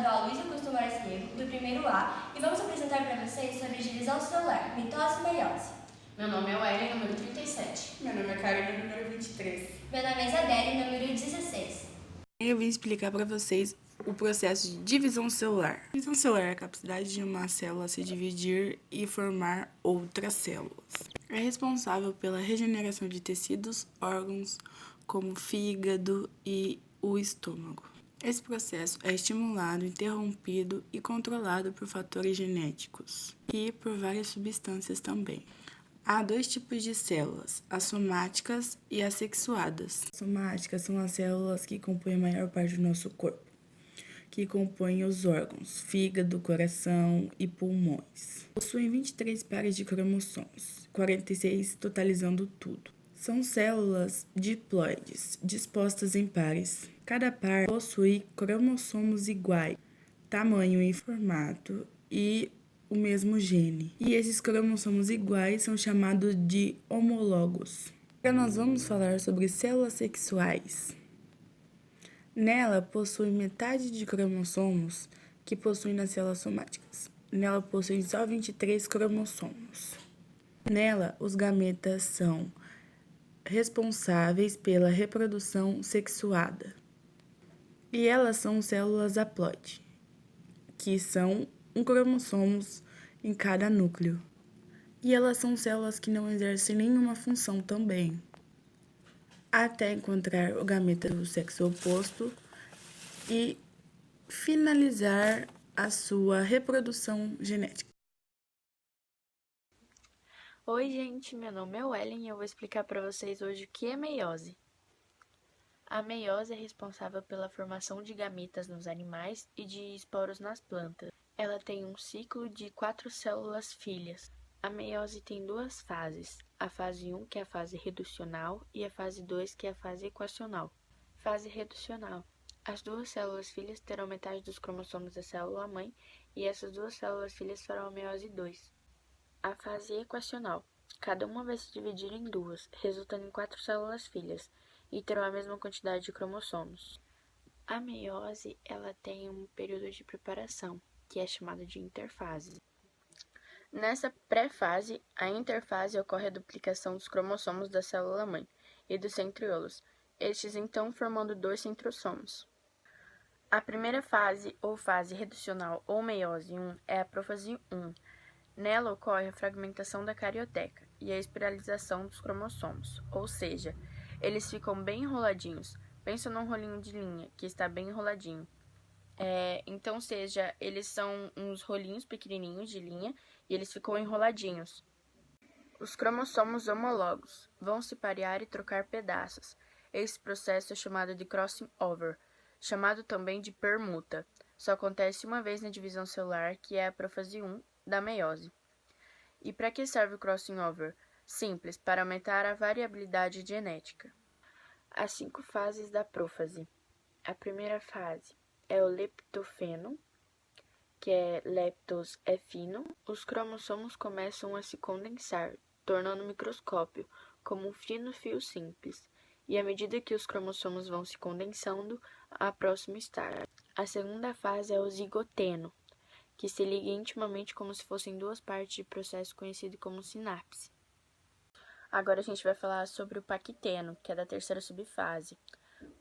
sou a Luísa Costumar Ciego, do primeiro A, e vamos apresentar para vocês sobre divisão celular, mitose e meiose. Meu nome é Wellen, número 37. Meu nome é Karina, número 23. Meu nome é Isabelle, número 16. Eu vim explicar para vocês o processo de divisão celular. Divisão celular é a capacidade de uma célula se dividir e formar outras células. É responsável pela regeneração de tecidos, órgãos, como o fígado e o estômago. Esse processo é estimulado, interrompido e controlado por fatores genéticos e por várias substâncias também. Há dois tipos de células, as somáticas e as sexuadas. As somáticas são as células que compõem a maior parte do nosso corpo, que compõem os órgãos, fígado, coração e pulmões. Possuem 23 pares de cromossomos, 46 totalizando tudo. São células diploides, dispostas em pares. Cada par possui cromossomos iguais, tamanho e formato e o mesmo gene. E esses cromossomos iguais são chamados de homólogos. Agora nós vamos falar sobre células sexuais. Nela possui metade de cromossomos que possuem nas células somáticas. Nela possuem só 23 cromossomos. Nela, os gametas são responsáveis pela reprodução sexuada. E elas são células haploide, que são um cromossomos em cada núcleo. E elas são células que não exercem nenhuma função também, até encontrar o gameta do sexo oposto e finalizar a sua reprodução genética. Oi, gente, meu nome é Wellen e eu vou explicar para vocês hoje o que é meiose. A meiose é responsável pela formação de gametas nos animais e de esporos nas plantas. Ela tem um ciclo de 4 células filhas. A meiose tem duas fases, a fase 1, que é a fase reducional, e a fase 2, que é a fase equacional. Fase reducional. As duas células filhas terão metade dos cromossomos da célula-mãe e essas duas células filhas farão a meiose 2. A fase equacional. Cada uma vai se dividir em duas, resultando em 4 células filhas, e terão a mesma quantidade de cromossomos. A meiose, ela tem um período de preparação, que é chamado de interfase. Nessa pré-fase, a interfase ocorre a duplicação dos cromossomos da célula-mãe e dos centriolos, estes então formando 2 centrosomos. A primeira fase, ou fase reducional ou meiose 1, é a prófase 1. Nela ocorre a fragmentação da carioteca e a espiralização dos cromossomos, ou seja, eles ficam bem enroladinhos. Pensa num rolinho de linha, que está bem enroladinho. Então, eles são uns rolinhos pequenininhos de linha e eles ficam enroladinhos. Os cromossomos homólogos vão se parear e trocar pedaços. Esse processo é chamado de crossing over, chamado também de permuta. Só acontece uma vez na divisão celular, que é a prófase 1 da meiose. E para que serve o crossing over? Simples, para aumentar a variabilidade genética. As 5 fases da prófase. A primeira fase é o leptofeno, que é leptos é fino. Os cromossomos começam a se condensar, tornando o microscópio como um fino fio simples. E à medida que os cromossomos vão se condensando, a próxima estágio. A segunda fase é o zigoteno, que se liga intimamente como se fossem duas partes de processo conhecido como sinapse. Agora a gente vai falar sobre o paquiteno, que é da terceira subfase.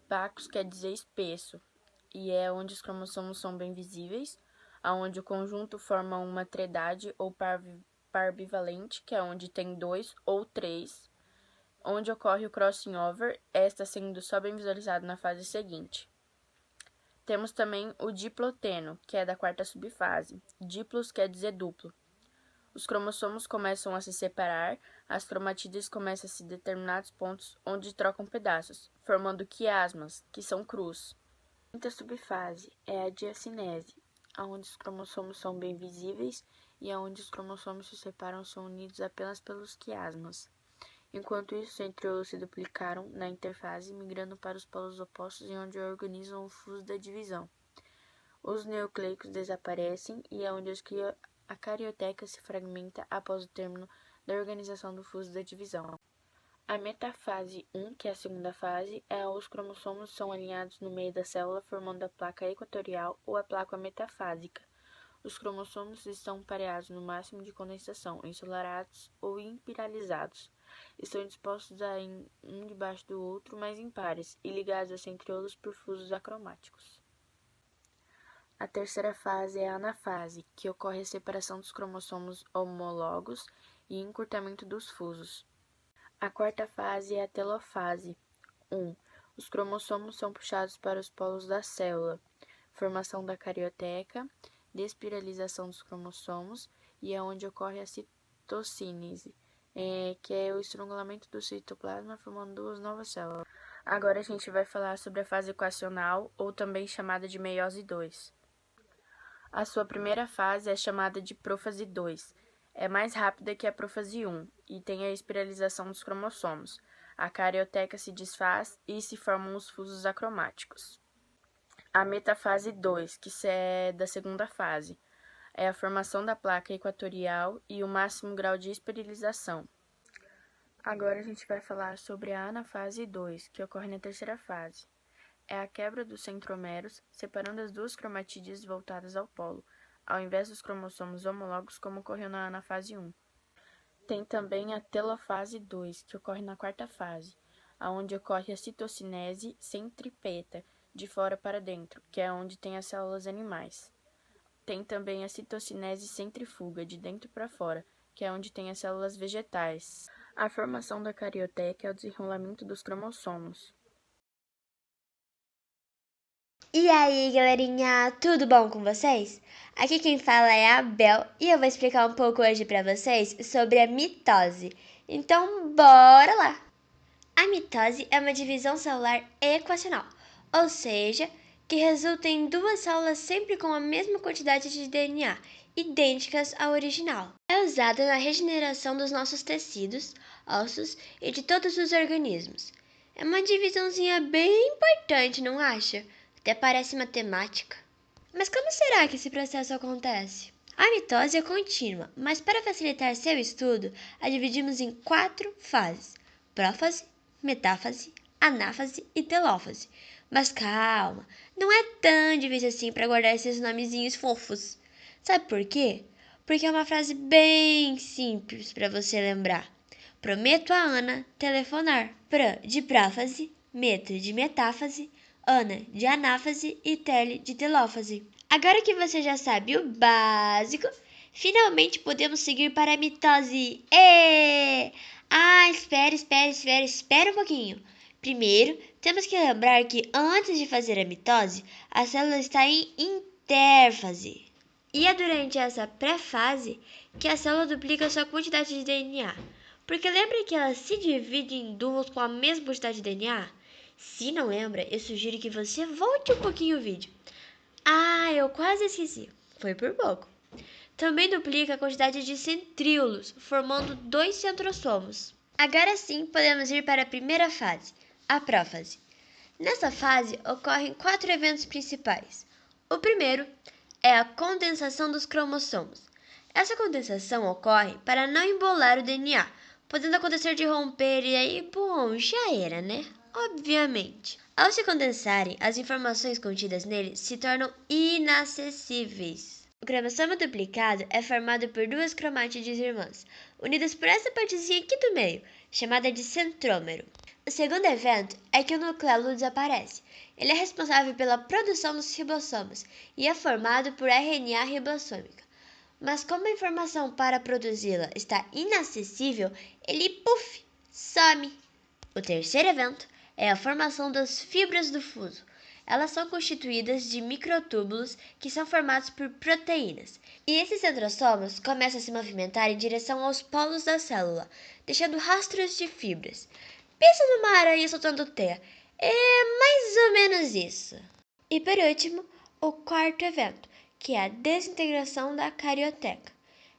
Pacos quer dizer espesso, e é onde os cromossomos são bem visíveis, onde o conjunto forma uma tridade ou par bivalente, que é onde tem 2 ou 3, onde ocorre o crossing over, esta sendo só bem visualizado na fase seguinte. Temos também o diploteno, que é da quarta subfase. Diplos quer dizer duplo. Os cromossomos começam a se separar, as cromatídeas começam a se determinados pontos onde trocam pedaços, formando quiasmas, que são cruz. A quinta subfase é a diacinese, onde os cromossomos são bem visíveis e onde os cromossomos se separam são unidos apenas pelos quiasmas. Enquanto isso, os centriolos se duplicaram na interfase, migrando para os polos opostos e onde organizam o fuso da divisão. Os nucleicos desaparecem e é onde a carioteca se fragmenta após o término da organização do fuso da divisão. A metafase 1, que é a segunda fase, os cromossomos são alinhados no meio da célula formando a placa equatorial ou a placa metafásica. Os cromossomos estão pareados no máximo de condensação, ensolarados ou impiralizados. Estão dispostos um debaixo do outro, mas em pares, e ligados a centriolos por fusos acromáticos. A terceira fase é a anafase, que ocorre a separação dos cromossomos homólogos e encurtamento dos fusos. A quarta fase é a telofase. 1. Os cromossomos são puxados para os polos da célula, formação da carioteca, despiralização dos cromossomos, e é onde ocorre a citocínese, que é o estrangulamento do citoplasma formando duas novas células. Agora a gente vai falar sobre a fase equacional, ou também chamada de meiose 2. A sua primeira fase é chamada de prófase 2. É mais rápida que a prófase 1 e tem a espiralização dos cromossomos. A carioteca se desfaz e se formam os fusos acromáticos. A metafase 2, que é da segunda fase, é a formação da placa equatorial e o máximo grau de espiralização. Agora a gente vai falar sobre a anafase 2, que ocorre na terceira fase. É a quebra dos centrômeros, separando as duas cromatídeas voltadas ao polo, ao invés dos cromossomos homólogos, como ocorreu na anafase 1. Tem também a telofase 2, que ocorre na quarta fase, onde ocorre a citocinese centrípeta, de fora para dentro, que é onde tem as células animais. Tem também a citocinese centrífuga, de dentro para fora, que é onde tem as células vegetais. A formação da carioteca é o desenrolamento dos cromossomos. E aí, galerinha, tudo bom com vocês? Aqui quem fala é a Bel e eu vou explicar um pouco hoje para vocês sobre a mitose. Então, bora lá! A mitose é uma divisão celular equacional, ou seja, que resulta em duas células sempre com a mesma quantidade de DNA, idênticas ao original. É usada na regeneração dos nossos tecidos, ossos e de todos os organismos. É uma divisãozinha bem importante, não acha? Até parece matemática. Mas como será que esse processo acontece? A mitose é contínua, mas para facilitar seu estudo, a dividimos em 4 fases: prófase, metáfase, anáfase e telófase. Mas calma, não é tão difícil assim para guardar esses nomezinhos fofos. Sabe por quê? Porque é uma frase bem simples para você lembrar. Prometo a Ana telefonar. Prã de prófase, meto de metáfase, Ana de anáfase e Tele de telófase. Agora que você já sabe o básico, finalmente podemos seguir para a mitose. Espera um pouquinho. Primeiro, temos que lembrar que antes de fazer a mitose, a célula está em intérfase. E é durante essa pré-fase que a célula duplica sua quantidade de DNA. Porque lembra que ela se divide em duas com a mesma quantidade de DNA? Se não lembra, eu sugiro que você volte um pouquinho o vídeo. Eu quase esqueci. Foi por pouco. Também duplica a quantidade de centríolos, formando 2 centrosomos. Agora sim, podemos ir para a primeira fase, a prófase. Nessa fase, ocorrem 4 eventos principais. O primeiro é a condensação dos cromossomos. Essa condensação ocorre para não embolar o DNA, podendo acontecer de romper e aí, bom, já era, né? Obviamente. Ao se condensarem, as informações contidas nele se tornam inacessíveis. O cromossomo duplicado é formado por duas cromátides irmãs, unidas por essa partezinha aqui do meio, chamada de centrômero. O segundo evento é que o nucleolo desaparece. Ele é responsável pela produção dos ribossomos e é formado por RNA ribossômica. Mas como a informação para produzi-la está inacessível, ele, some. O terceiro evento é a formação das fibras do fuso. Elas são constituídas de microtúbulos que são formados por proteínas. E esses centrosomos começam a se movimentar em direção aos polos da célula, deixando rastros de fibras. Pensa numa aranha soltando teia. É mais ou menos isso. E por último, o quarto evento, que é a desintegração da carioteca.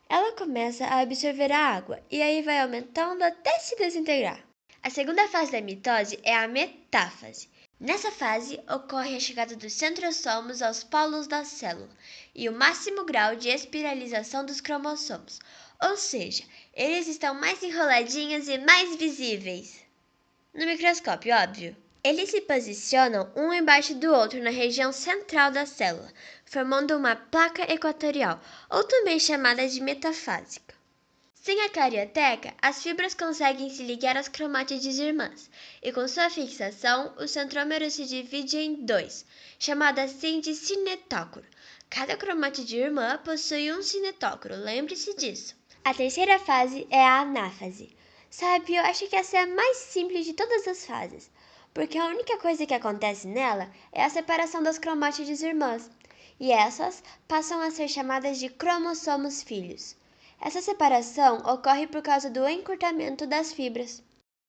Ela começa a absorver a água e aí vai aumentando até se desintegrar. A segunda fase da mitose é a metáfase. Nessa fase, ocorre a chegada dos centrosomos aos polos da célula e o máximo grau de espiralização dos cromossomos, ou seja, eles estão mais enroladinhos e mais visíveis. no microscópio, óbvio. Eles se posicionam um embaixo do outro na região central da célula, formando uma placa equatorial, ou também chamada de metafásica. Sem a carioteca, as fibras conseguem se ligar às cromátides irmãs, e com sua fixação, o centrômero se divide em dois, chamado assim de cinetócoro. Cada cromátide irmã possui um cinetócoro, lembre-se disso. A terceira fase é a anáfase. Sabe, eu acho que essa é a mais simples de todas as fases, porque a única coisa que acontece nela é a separação das cromátides irmãs, e essas passam a ser chamadas de cromossomos filhos. Essa separação ocorre por causa do encurtamento das fibras.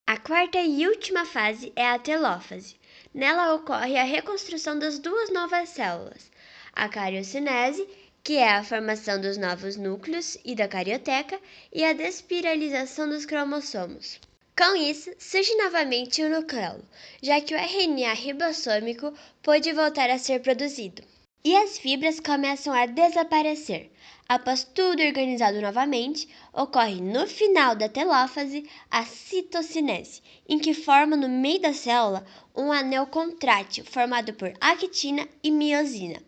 A quarta e última fase é a telófase. Nela ocorre a reconstrução das duas novas células, a cariocinese, que é a formação dos novos núcleos e da carioteca, e a despiralização dos cromossomos. Com isso, surge novamente o nucleolo, já que o RNA ribossômico pôde voltar a ser produzido. E as fibras começam a desaparecer. Após tudo organizado novamente, ocorre no final da telófase a citocinese, em que forma no meio da célula um anel contrátil formado por actina e miosina.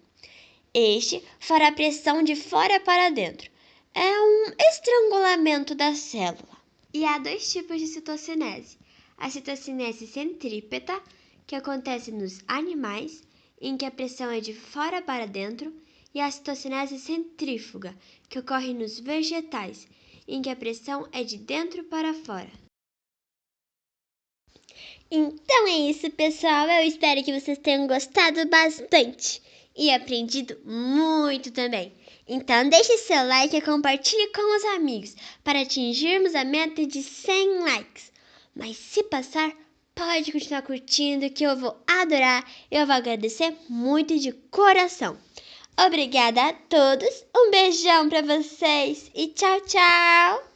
Este fará pressão de fora para dentro. É um estrangulamento da célula. E há dois tipos de citocinese. A citocinese centrípeta, que acontece nos animais, em que a pressão é de fora para dentro, e a citocinese centrífuga, que ocorre nos vegetais, em que a pressão é de dentro para fora. Então é isso, pessoal. Eu espero que vocês tenham gostado bastante e aprendido muito também. Então deixe seu like e compartilhe com os amigos para atingirmos a meta de 100 likes. Mas se passar, pode continuar curtindo que eu vou adorar. Eu vou agradecer muito de coração. Obrigada a todos, um beijão para vocês e tchau, tchau!